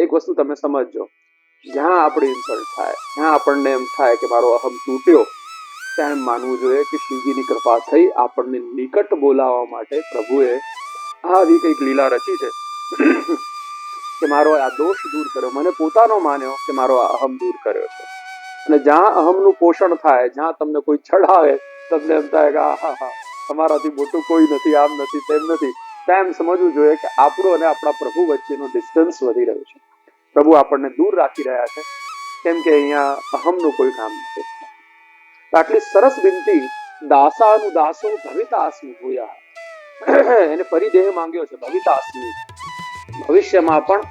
એક વસ્તુ તમે સમજજો, જ્યાં આપણી ઇન્સલ્ટ થાય, જ્યાં આપણને એમ થાય કે મારો અહમ તૂટ્યો, ત્યાં એમ માનવું જોઈએ કે શ્રીજીની કૃપા થઈ આપણને નિકટ બોલાવવા માટે પ્રભુએ આવી કંઈક લીલા રચી છે કે મારો આ દોષ દૂર કર્યો, મને પોતાનો માન્યો કે મારો આ અહમ દૂર કર્યો છે. અને જ્યાં અહમનું પોષણ થાય, જ્યાં તમને કોઈ ચડાવે, તમને એમ થાય કે હા હા તમારાથી મોટું કોઈ નથી, આમ નથી તેમ નથી, ત્યાં એમ સમજવું જોઈએ કે આપણું અને આપણા પ્રભુ વચ્ચેનો ડિસ્ટન્સ વધી રહ્યો છે. પ્રભુ આપણને દૂર રાખી રહ્યા છે, કેમ કે અહીંયા અહમનું કોઈ કામ નથી. આટલી સરસ વિનંતી, દાસાનું દાસો ભવિતાસ્મી ભૂયા, એને ફરી દેહ માંગ્યો છે, ભવિતાસ્મી, ભવિષ્યમાં પણ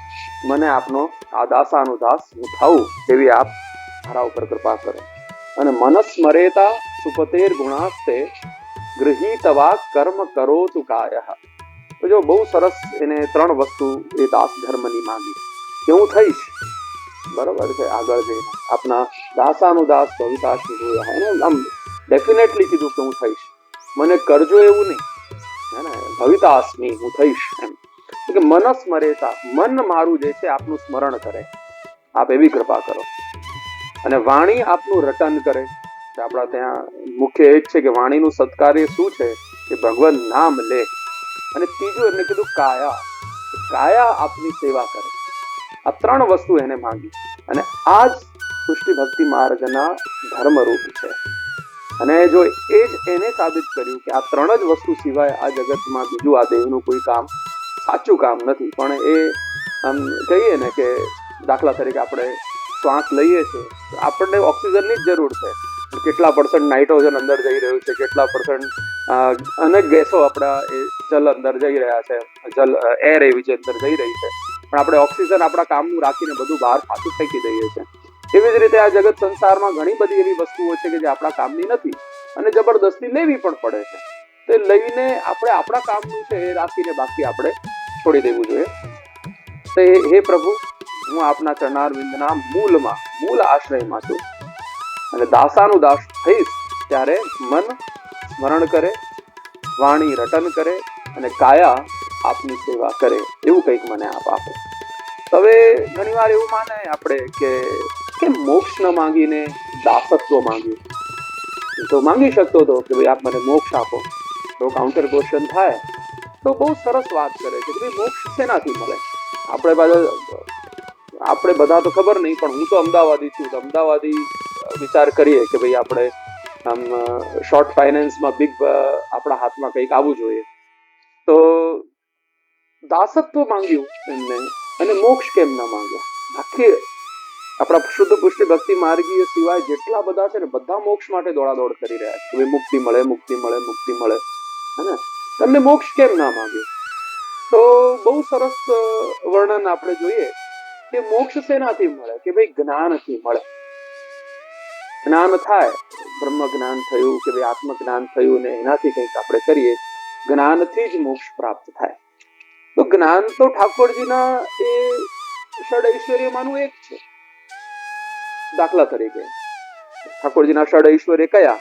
મને આપનો આ દાસાનું દાસ હું થાઉં એવી આપ મારા ઉપર કૃપા કરો. અને મનસ્મરેતા સુપતેર ગુણાસ્તે ગૃહીતવા કર્મ કરો તુ કાયઃ. તો જો બહુ સરસ એને 3 વસ્તુ એ દાસ ધર્મની માંગી કે હું થઈશ, બરોબર છે, આગળ જઈને આપના દાસાનું દાસ ભવિતાસ્મી ભૂયા, એને આમ ડેફિનેટલી કીધું કે હું થઈશ, મને કરજો એવું નહીં, હે ને, ભવિતાસ્મી હું થઈશ એમ કે મનસ્મરેતા, મન મારું જે છે આપનું સ્મરણ કરે, આપ એવી કૃપા કરો. અને વાણી આપનું રટન કરે. આપણા ત્યાં મુખ્ય એ જ છે કે વાણીનું સત્કાર્ય શું છે કે ભગવાન નામ લે. અને ત્રીજું એમને કીધું કાયા, કાયા આપની સેવા કરે. આ 3 વસ્તુ એને માંગી. અને આ જ પુષ્ટિ ભક્તિ માર્ગના ધર્મરૂપ છે. અને જો એ જ એને સાબિત કર્યું કે આ 3 જ વસ્તુ સિવાય આ જગતમાં બીજું આ દેહનું કોઈ કામ સાચું કામ નથી. પણ એ આમ કહીએ ને કે દાખલા તરીકે આપણે શ્વાસ લઈએ છીએ, આપણને ઓક્સિજનની જ જરૂર છે, કેટલા % નાઇટ્રોજન અંદર જઈ રહ્યું છે, કેટલા % અનેક ગેસો આપણા એ જલ અંદર જઈ રહ્યા છે, જલ એર એવી જે અંદર જઈ રહી છે, પણ આપણે ઓક્સિજન આપણા કામનું રાખીને બધું બહાર પાછું ફેંકી દઈએ છીએ. એવી જ રીતે આ જગત સંસારમાં ઘણી બધી એવી વસ્તુઓ છે કે જે આપણા કામની નથી અને જબરદસ્તી લેવી પણ પડે છે. તે લઈને આપણે આપણા કામનું છે એ રાખીને બાકી આપણે છોડી દેવું જોઈએ. તો હે પ્રભુ, હું આપના ચરણારવિંદના મૂળમાં, મૂળ આશ્રયમાં છું, અને દાસાનું દાસ થઈશ ત્યારે મન સ્મરણ કરે, વાણી રટન કરે, અને કાયા આપની સેવા કરે, એવું કંઈક મને આપ આપો. હવે ઘણી વાર એવું માને આપણે કે મોક્ષ ન માંગીને દાસત્વ માંગ્યું. તો માંગી શકતો હતો કે ભાઈ આપ મને મોક્ષ આપો. તો કાઉન્ટર ક્વેશ્ચન થાય તો બહુ સરસ વાત કરે છે કે ભાઈ મોક્ષ શેનાથી મળે. આપણે બધા તો ખબર નહીં, પણ હું તો અમદાવાદી છું, તો અમદાવાદી વિચાર કરીએ કે ભાઈ આપણે આમ શોર્ટ ફાઇનાન્સમાં બિગ આપણા હાથમાં કંઈક આવવું જોઈએ. તો દાસત્વ માંગ્યું એમને, અને મોક્ષ કેમ ન માંગ્યો? આખી આપણા શુદ્ધ પુષ્ટિ ભક્તિ માર્ગીય સિવાય જેટલા બધા છે ને, બધા મોક્ષ માટે દોડાદોડ કરી રહ્યા છે. હવે મુક્તિ મળે, મુક્તિ મળે, મુક્તિ મળે, હે ને, તમને મોક્ષ કેમ ના માંગ્યો? તો બહુ સરસ વર્ણન આપણે જોઈએ કે મોક્ષ શેનાથી મળે, કે ભાઈ જ્ઞાનથી મળે. જ્ઞાન થાય, બ્રહ્મ જ્ઞાન થયું કે ભાઈ આત્મ જ્ઞાન થયું, ને એનાથી કંઈક આપણે કરીએ, જ્ઞાનથી જ મોક્ષ પ્રાપ્ત થાય. તો જ્ઞાન તો ઠાકોરજીના એ ષડઐશ્વર્યમાંનું એક છે. દાખલા તરીકે ઠાકોરજીના ષડઐશ્વર્ય કયા?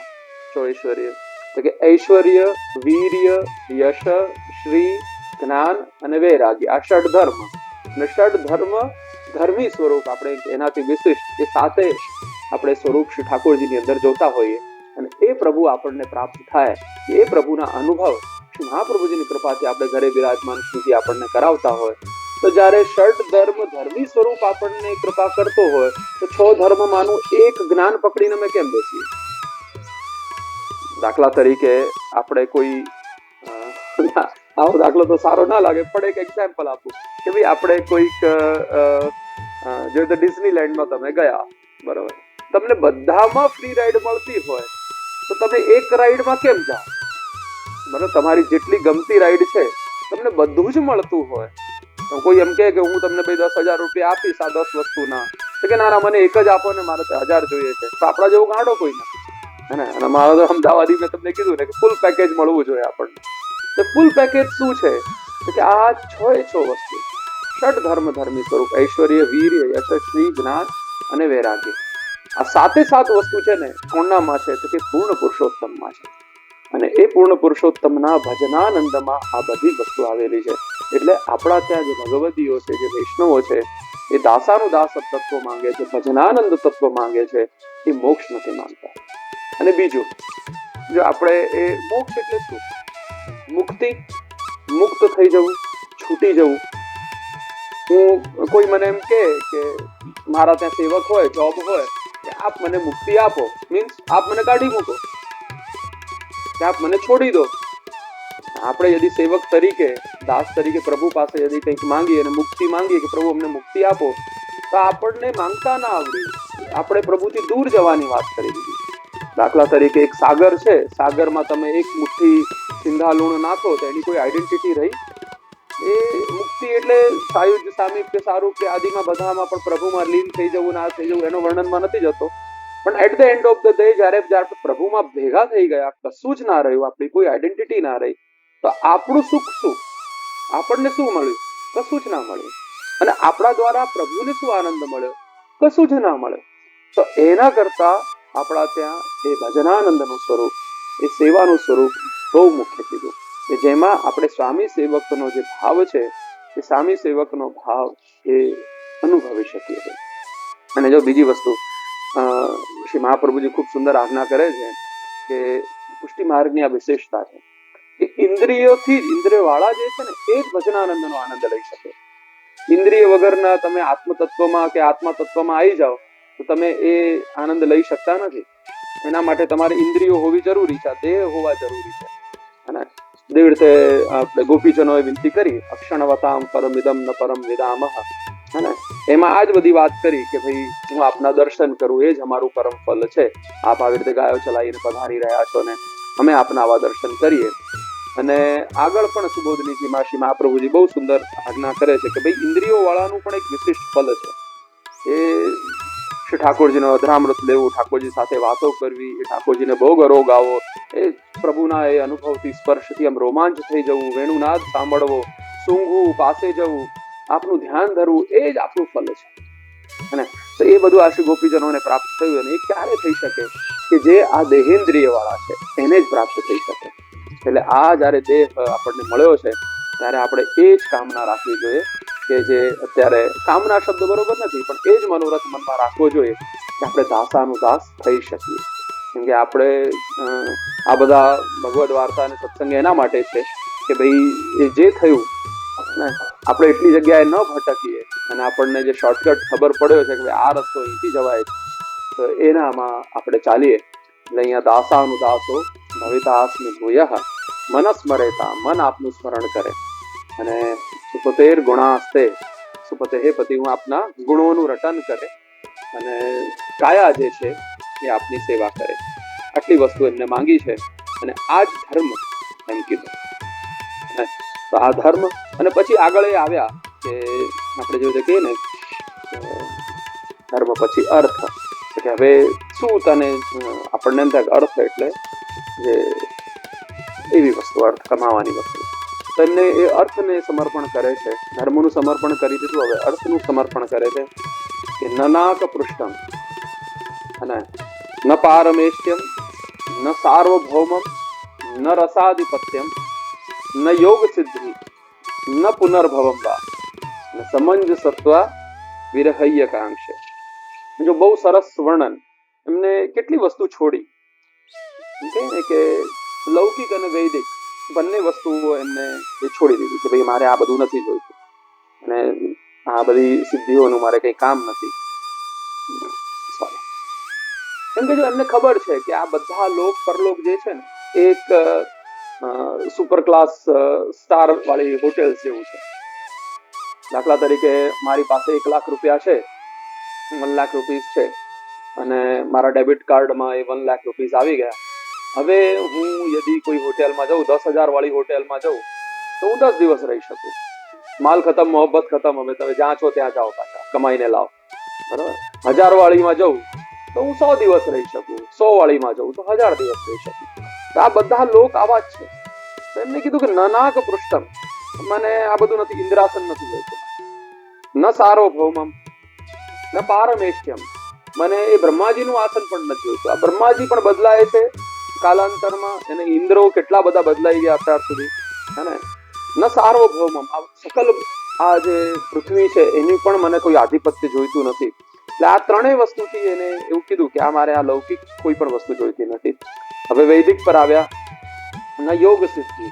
6 ઐશ્વર્ય, તો કે ઐશ્વર્ય, વીર્ય, યશ, શ્રી, જ્ઞાન અને વૈરાગ્ય, આ ષડ ધર્મ. અને ષડ ધર્મ ધર્મી સ્વરૂપ આપણે એનાથી વિશિષ્ટ એ 7 આપણે સ્વરૂપ શ્રી ઠાકોરજીની અંદર જોતા હોઈએ. અને એ પ્રભુ આપણને પ્રાપ્ત થાય, એ પ્રભુના અનુભવ શ્રી મહાપ્રભુજીની કૃપાથી આપણે ઘરે બિરાજમાન શ્રીજી આપણને કરાવતા હોય. તો જ્યારે ષડ ધર્મ ધર્મી સ્વરૂપ આપણને કૃપા કરતો હોય, તો 6 ધર્મમાંનું એક જ્ઞાન પકડીને અમે કેમ બેસીએ? દાખલા તરીકે આપણે કોઈ આવો દાખલો તો સારો ના લાગે, પણ એક એક્ઝામ્પલ આપું કે ભાઈ આપણે કોઈક જે રીતે ડિઝનીલેન્ડમાં તમે ગયા, બરોબર, તમને બધામાં ફ્રી રાઈડ મળતી હોય તો તમે એક રાઈડમાં કેમ જાઓ? બરોબર, તમારી જેટલી ગમતી રાઈડ છે તમને બધું જ મળતું હોય, તો કોઈ એમ કે હું તમને ભાઈ 10,000 રૂપિયા આપીશ આ 10 વસ્તુના, તો કે ના મને એક જ આપો ને, મારે 1000 જોઈએ છે. તો આપણા જેવું ગાંડો કોઈ નથી, હે ને. અને મારા તો અમદાવાદી મેં તમને કીધું ને કે ફૂલ પેકેજ મળવું જોઈએ આપણને. તો ફૂલ પેકેજ શું છે? તો કે આ 6 વસ્તુ, ષડ ધર્મ ધર્મી સ્વરૂપ, ઐશ્વર્ય, વીર્ય, યશ, શ્રી, જ્ઞાન અને વૈરાગ્ય, આ 7 વસ્તુ છે ને કોણનામાં છે? તો કે પૂર્ણ પુરુષોત્તમમાં છે. અને એ પૂર્ણ પુરુષોત્તમના ભજનાનંદમાં આ બધી વસ્તુ આવેલી છે. એટલે આપણા ત્યાં જે ભગવદીઓ છે, જે વૈષ્ણવો છે, એ દાસાનું દાસ તત્વ માંગે છે, ભજનાનંદ તત્વ માંગે છે, એ મોક્ષ નથી માંગતા. અને બીજું, જો આપણે એ મોક્ષ એટલે શું? મુક્તિ, મુક્ત થઈ જવું, છૂટી જવું. હું કોઈ મને એમ કે મારા ત્યાં સેવક હોય, જોબ હોય, કે આપ મને મુક્તિ આપો, મીન્સ આપ મને કાઢી મૂકો, કે આપ મને છોડી દો. આપણે યદિ સેવક તરીકે, દાસ તરીકે પ્રભુ પાસે યદિ કંઈક માંગીએ અને મુક્તિ માંગીએ કે પ્રભુ અમને મુક્તિ આપો, તો આપણને માંગતા ના આવડ્યું, આપણે પ્રભુથી દૂર જવાની વાત કરી દીધી. દાખલા તરીકે એક સાગર છે, સાગરમાં તમે એક મુઠ્ઠી સિંધા લૂણ નાખો તો એની કોઈ આઈડેન્ટિટી રહી? એ મુક્તિ એટલે સાયુજ્ય, સામીપ્ય, સારૂપ્ય આદિમાં બધામાં પણ પ્રભુમાં લીન થઈ જવું, ના થઈ જવું, એનો વર્ણનમાં નથી જતો. પણ at the end of the day જ્યારે પ્રભુમાં ભેગા થઈ ગયા, કશું જ ના રહ્યું, આપણી કોઈ આઈડેન્ટિટી ના રહી, તો આપણું સુખ શું? આપણને શું મળ્યું? કશું જ ના મળ્યું. અને આપણા દ્વારા પ્રભુને શું આનંદ મળ્યો? કશું જ ના મળ્યો. તો એના કરતા આપણા ત્યાં એ ભજનાનંદનું સ્વરૂપ, એ સેવાનું સ્વરૂપ બહુ મુખ્ય કીધું, કે જેમાં આપણે સ્વામી સેવકનો જે ભાવ છે, એ સ્વામી સેવકનો ભાવ એ અનુભવી શકીએ છીએ. અને જો બીજી વસ્તુ, શ્રી મહાપ્રભુજી ખૂબ સુંદર આજ્ઞા કરે છે કે પુષ્ટિ માર્ગની આ વિશેષતા છે કે ઇન્દ્રિયોથી જ, ઇન્દ્રિય વાળા જે છે ને, એ જ ભજનાનંદનો આનંદ લઈ શકે. ઇન્દ્રિય વગરના તમે આત્મતત્વમાં કે આત્મા તત્વમાં આવી જાઓ તો તમે એ આનંદ લઈ શકતા નથી. એના માટે તમારે ઇન્દ્રિયો હોવી જરૂરી છે, દેહ હોવા જરૂરી છે. અને દેવ રીતે આપણે ગોપીજનોએ વિનંતી કરી, અક્ષણવતામ પરમિદમ ન પરમ વિદામહ, હે, એમાં આ જ બધી વાત કરી કે ભાઈ હું આપના દર્શન કરું, એ જ અમારું પરમ ફલ છે. આપ આવી રીતે ગાયો ચલાવીને પધારી રહ્યા છો ને અમે આપના આવા દર્શન કરીએ. અને આગળ પણ સુબોધનીજીમાં શ્રી મહાપ્રભુજી બહુ સુંદર આજ્ઞા કરે છે કે ભાઈ ઇન્દ્રિયો વાળાનું પણ એક વિશિષ્ટ ફલ છે. એ શ્રી ઠાકોરજીનો અધરામૃત લેવું, ઠાકોરજી સાથે વાતો કરવી, એ ઠાકોરજીને બહુ ગરો ગાવો, એ પ્રભુના એ અનુભવથી, સ્પર્શથી આમ રોમાંચ થઈ જવું, વેણુનાદ સાંભળવો, સૂંઘવું, પાસે જવું, આપનું ધ્યાન ધરવું, એ જ આપણું ફલ છે. અને તો એ બધું આ શ્રી ગોપીજનોને પ્રાપ્ત થયું. અને એ ક્યારે થઈ શકે? કે જે આ દેહેન્દ્રિય વાળા છે એને જ પ્રાપ્ત થઈ શકે. એટલે આ જયારે દેહ આપણને મળ્યો છે ત્યારે આપણે એ જ કામના રાખવી જોઈએ, કે જે અત્યારે કામના શબ્દ બરોબર નથી, પણ એ જ મનોરથ મનમાં રાખવો જોઈએ કે આપણે દાસાનું દાસ થઈ શકીએ. કેમ કે આપણે આ બધા ભગવદ વાર્તા અને સત્સંગ એના માટે છે કે ભાઈ એ જે થયું ને આપણે એટલી જગ્યાએ ન ભટકીએ, અને આપણને જે શોર્ટકટ ખબર પડ્યો છે કે આ રસ્તો અહીંથી જવાય છે, તો એનામાં આપણે ચાલીએ. એટલે અહીંયા દાસાનું દાસો ભવિતાસ્મિ ભૂયઃ મનસ્મરેતા, મન આપનું સ્મરણ કરે. અને સુપતેર ગુણાસ્તે, સુપતે હે પતિ, હું આપના ગુણોનું રટન કરે, અને કાયા જે છે એ આપની સેવા કરે. આટલી વસ્તુ એમને માંગી છે. અને આ જ ધર્મ એમ કીધું. તો આ ધર્મ, અને પછી આગળ એ આવ્યા કે આપણે જેવું કહીએ ને ધર્મ પછી અર્થ, કે હવે શું તને, આપણને એમ થાય અર્થ એટલે જે એવી વસ્તુ, અર્થ કમાવાની વસ્તુ. તો એમને એ અર્થને સમર્પણ કરે છે. ધર્મનું સમર્પણ કરી દીધું, હવે અર્થનું સમર્પણ કરે છે. કે નનાક પૃષ્ઠમ, અને ન પારમેષ્ટ્યમ, ન સાર્વભૌમમ, ન રસાધિપત્યમ, ન યોગ સિદ્ધિ, ન પુનર્ભવમ વા, ન સમંજસત્વ વિરહ્ય કાંક્ષે. જો બહુ સરસ વર્ણન. એમને કેટલી વસ્તુ છોડી, કે લૌકિક અને વૈદિક બંને વસ્તુઓ એમને છોડી દીધી કે ભાઈ મારે આ બધું નથી જોઈતું, અને આ બધી સિદ્ધિઓનું મારે કઈ કામ નથી. કેમ કે જો એમને ખબર છે કે આ બધા લોક પરલોક જે છે ને એક સુપર ક્લાસ સ્ટાર વાળી હોટેલ જેવું છે. દાખલા તરીકે મારી પાસે 1 લાખ રૂપિયા છે, 1 લાખ રૂપીસ છે, અને મારા ડેબિટ કાર્ડમાં એ 1 લાખ રૂપીસ આવી ગયા. હવે હું યદિ કોઈ હોટેલમાં જાઉં, 10,000 વાળી હોટેલમાં જાઉં, તો હું 10 દિવસ રહી શકું. માલ ખતમ, મોહબ્બત ખતમ, હવે તમે જ્યાં છો ત્યાં જાઓ, પાછા કમાઈને લાવો, બરાબર. 1000 વાળીમાં જાઉં તો હું 100 દિવસ રહી શકું, 100 વાળીમાં જાઉં તો 1000 દિવસ રહી શકું. તો આ બધા લોક આવા જ છે. તો એમને કીધું કે નનાક પૃષ્ઠમ, મને આ બધું નથી, ઇન્દ્રાસન નથી જોઈતું, ન સાર્વભૌમમ, ન પારમેષ્ટ્યમ, મને એ બ્રહ્માજીનું આસન પણ નથી જોઈતું. આ બ્રહ્માજી પણ બદલાય છે કાલાંતરમાં, અને ઇન્દ્રો કેટલા બધા બદલાઈ ગયા અત્યાર સુધી, હે ને. ન સાર્વભૌમમ, આ સકલ આ જે પૃથ્વી છે એની પણ મને કોઈ આધિપત્ય જોઈતું નથી. એટલે આ ત્રણેય વસ્તુથી એને એવું કીધું કે આ મારે આ લૌકિક કોઈ પણ વસ્તુ જોઈતી નથી. હવે વૈદિક પર આવ્યા ના યોગ સિદ્ધિ.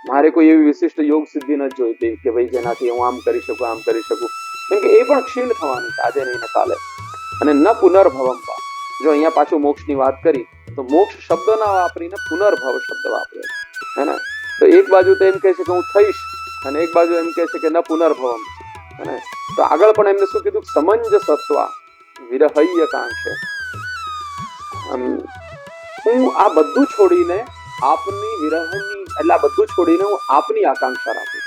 મારે કોઈ એવી વિશિષ્ટ યોગ સિદ્ધિ નથી જોઈતી કે ભાઈ જેનાથી હું આમ કરી શકું આમ કરી શકું, કેમ કે એ પણ ક્ષીણ થવાની છે આજે નહીં ને કાલે. અને ન પુનર્ભવમ વા. જો અહીંયા પાછું મોક્ષની વાત કરી તો મોક્ષ શબ્દ ના વાપરીને પુનર્ભવ શબ્દ વાપર્યો હે ને. તો એક બાજુ તો એમ કહે છે કે હું થઈશ અને એક બાજુ એમ કહે છે કે ન પુનર્ભવમ હે ને. તો આગળ પણ એમને શું કીધું, સમંજસત્વા વિરહય્ય કાંક્ષે. હું આ બધું છોડીને આપની વિરહની એટલે આ બધું છોડીને હું આપની આકાંક્ષા રાખું.